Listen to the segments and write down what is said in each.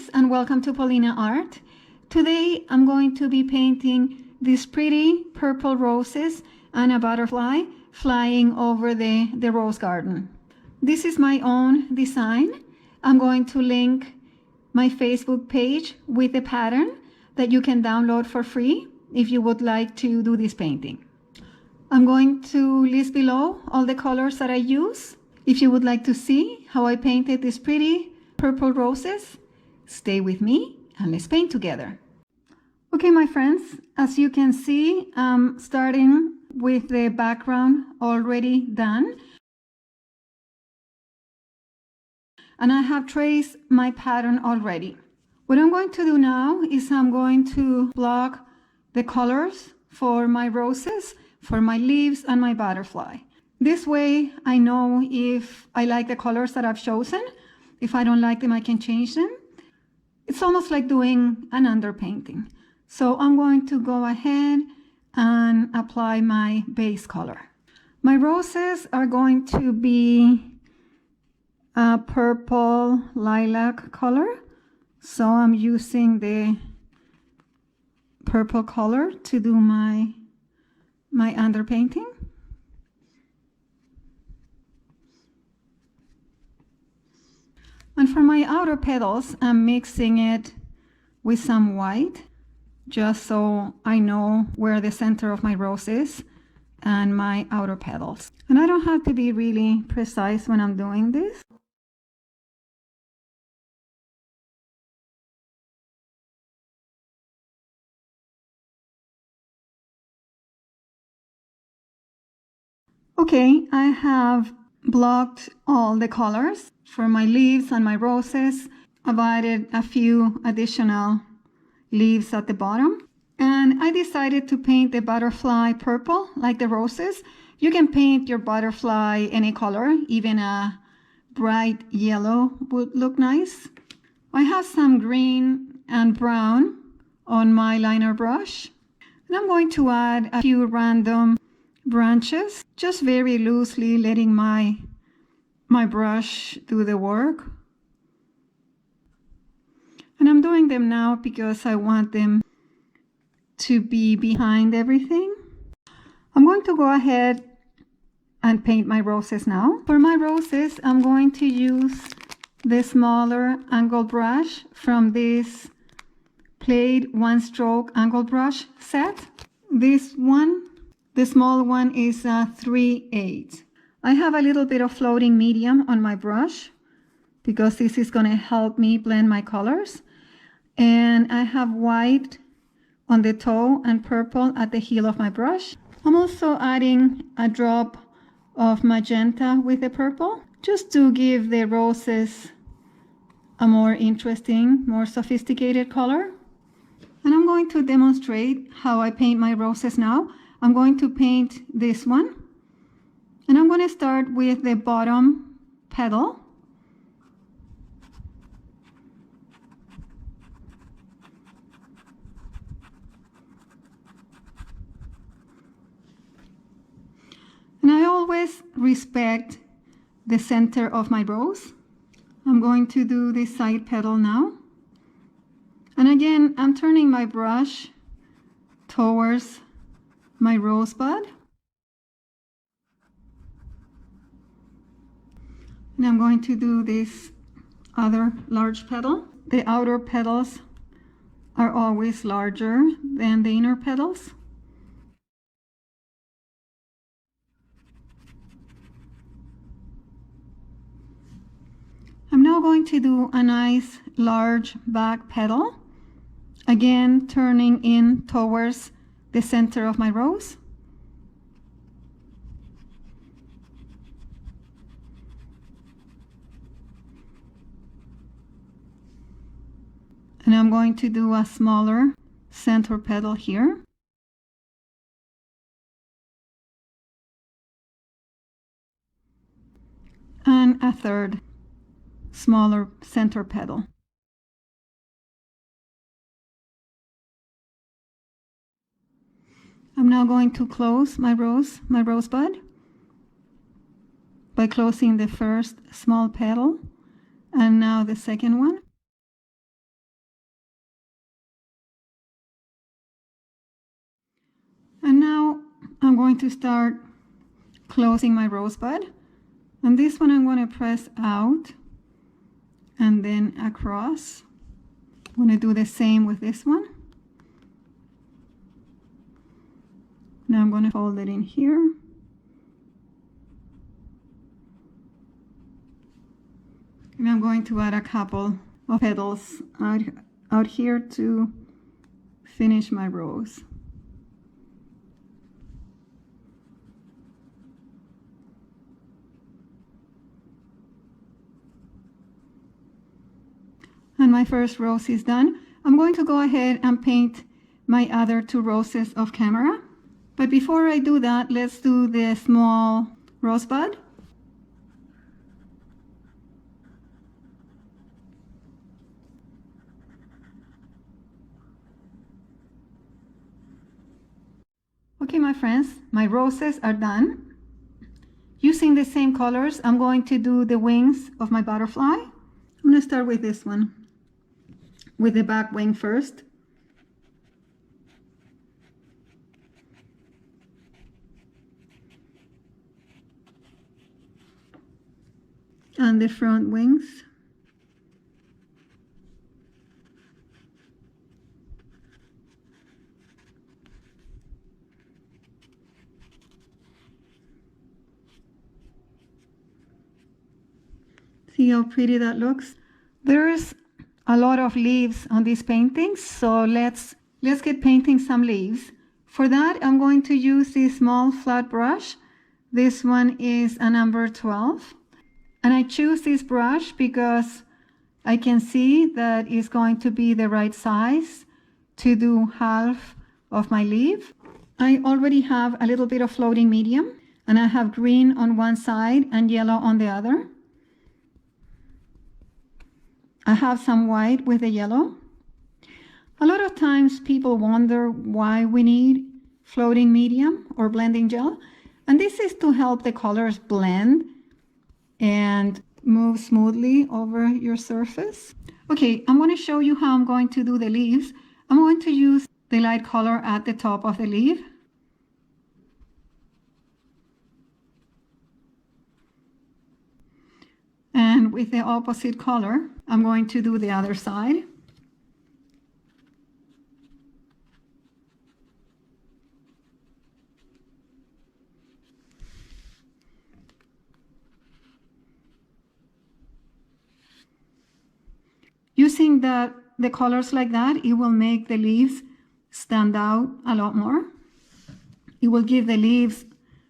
friends, and welcome to Paulina Art. Today I'm going to be painting these pretty purple roses and a butterfly flying over the rose garden. This is my own design. I'm going to link my Facebook page with the pattern that you can download for free if you would like to do this painting. I'm going to list below all the colors that I use. If you would like to see how I painted these pretty purple roses, stay with me and let's paint together. Okay, my friends, as you can see, I'm starting with the background already done. And I have traced my pattern already. What I'm going to do now is I'm going to block the colors for my roses, for my leaves and my butterfly. This way I know if I like the colors that I've chosen. If I don't like them, I can change them. It's almost like doing an underpainting. So I'm going to go ahead and apply my base color. My roses are going to be a purple lilac color. So I'm using the purple color to do my underpainting. And for my outer petals, I'm mixing it with some white, just so I know where the center of my rose is and my outer petals. And I don't have to be really precise when I'm doing this. Okay, I have blocked all the colors for my leaves and my roses. I've added a few additional leaves at the bottom. And I decided to paint the butterfly purple like the roses. You can paint your butterfly any color, even a bright yellow would look nice. I have some green and brown on my liner brush. And I'm going to add a few random branches, just very loosely letting my brush do the work. And I'm doing them now because I want them to be behind everything. I'm going to go ahead and paint my roses now. For my roses, I'm going to use the smaller angle brush from this Played One Stroke angle brush set. This one, the small one, is a 3/8. I have a little bit of floating medium on my brush because this is going to help me blend my colors. And I have white on the toe and purple at the heel of my brush. I'm also adding a drop of magenta with the purple, just to give the roses a more interesting, more sophisticated color. And I'm going to demonstrate how I paint my roses now. I'm going to paint this one. And I'm going to start with the bottom petal. And I always respect the center of my rose. I'm going to do this side petal now. And again, I'm turning my brush towards my rosebud. And I'm going to do this other large petal. The outer petals are always larger than the inner petals. I'm now going to do a nice large back petal, again turning in towards the center of my rose. And I'm going to do a smaller center petal here. And a third smaller center petal. I'm now going to close my rosebud by closing the first small petal and now the second one. And now I'm going to start closing my rosebud. And this one I'm going to press out and then across. I'm going to do the same with this one. Now I'm going to fold it in here. And I'm going to add a couple of petals out here to finish my rose. And my first rose is done. I'm going to go ahead and paint my other two roses off camera. But before I do that, let's do the small rosebud. Okay, my friends, my roses are done. Using the same colors, I'm going to do the wings of my butterfly. I'm going to start with this one, with the back wing first. And the front wings. See how pretty that looks? There's a lot of leaves on these paintings, so let's get painting some leaves. For that, I'm going to use this small flat brush. This one is a number 12. And I choose this brush because I can see that it's going to be the right size to do half of my leaf. I already have a little bit of floating medium, and I have green on one side and yellow on the other. I have some white with the yellow. A lot of times people wonder why we need floating medium or blending gel, and this is to help the colors blend and move smoothly over your surface. Okay, I'm going to show you how I'm going to do the leaves. I'm going to use the light color at the top of the leaf. And with the opposite color, I'm going to do the other side. Using the colors like that, it will make the leaves stand out a lot more. It will give the leaves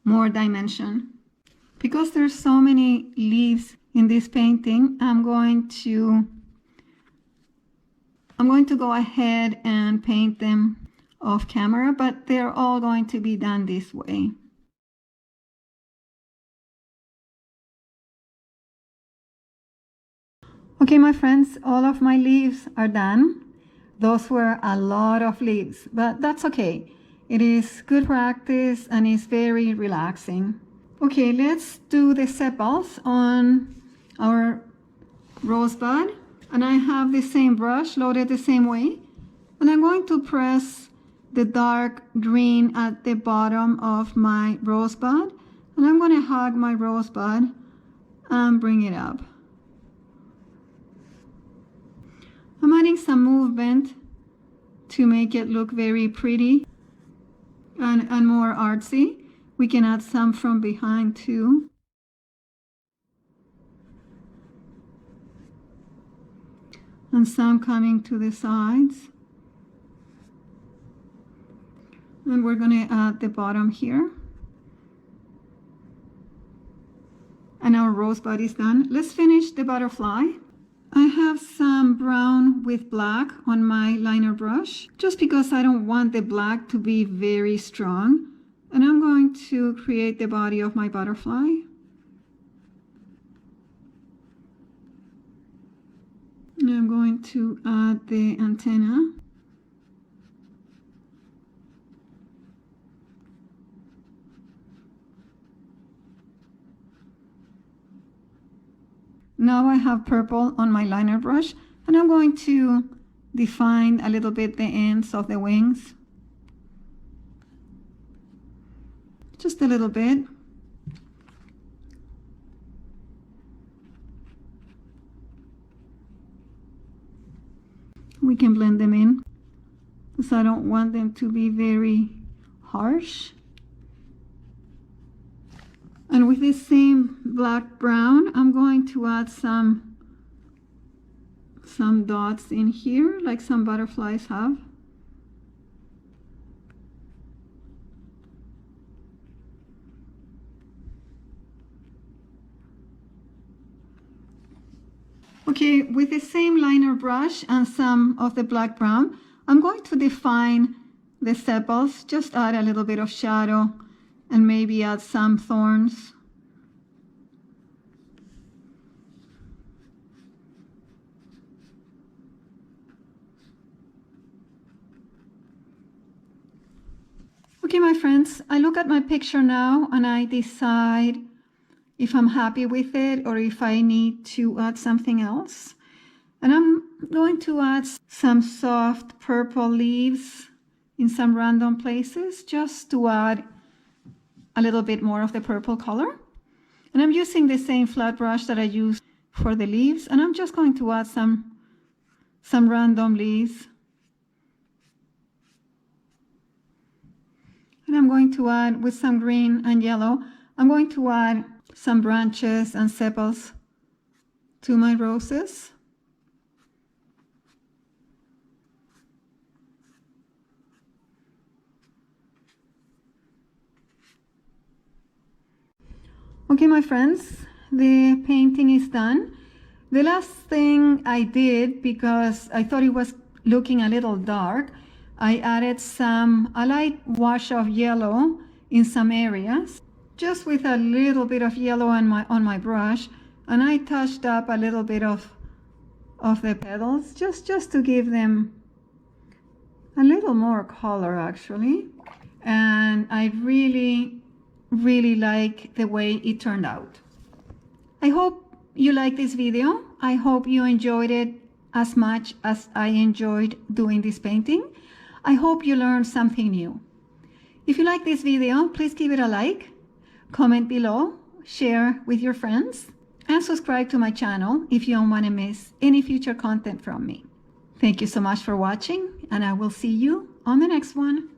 more dimension. Because there's so many leaves in this painting, I'm going to go ahead and paint them off camera, but they're all going to be done this way. Okay, my friends, all of my leaves are done. Those were a lot of leaves, but that's okay. It is good practice and it's very relaxing. Okay, let's do the sepals on our rosebud. And I have the same brush loaded the same way. And I'm going to press the dark green at the bottom of my rosebud. And I'm going to hug my rosebud and bring it up. I'm adding some movement to make it look very pretty and more artsy. We can add some from behind too. And some coming to the sides. And we're going to add the bottom here. And our rosebud is done. Let's finish the butterfly. I have some brown with black on my liner brush, just because I don't want the black to be very strong. And I'm going to create the body of my butterfly. And I'm going to add the antenna. Now I have purple on my liner brush, and I'm going to define a little bit the ends of the wings. just a little bit. We can blend them in because I don't want them to be very harsh. And with this same black brown, I'm going to add some dots in here, like some butterflies have. Okay, with the same liner brush and some of the black brown, I'm going to define the sepals, just add a little bit of shadow and maybe add some thorns. Okay, my friends, I look at my picture now and I decide if I'm happy with it or if I need to add something else. And I'm going to add some soft purple leaves in some random places just to add a little bit more of the purple color. And I'm using the same flat brush that I used for the leaves, and I'm just going to add some random leaves. And I'm going to add, with some green and yellow, I'm going to add some branches and sepals to my roses. Okay, my friends, the painting is done. The last thing I did, because I thought it was looking a little dark, I added a light wash of yellow in some areas, just with a little bit of yellow on my brush, and I touched up a little bit of the petals, just to give them a little more color actually. And I really like the way it turned out. I hope you liked this video. I hope you enjoyed it as much as I enjoyed doing this painting. I hope you learned something new. If you like this video, please give it a like, comment below, share with your friends, and subscribe to my channel if you don't want to miss any future content from me. Thank you so much for watching, and I will see you on the next one.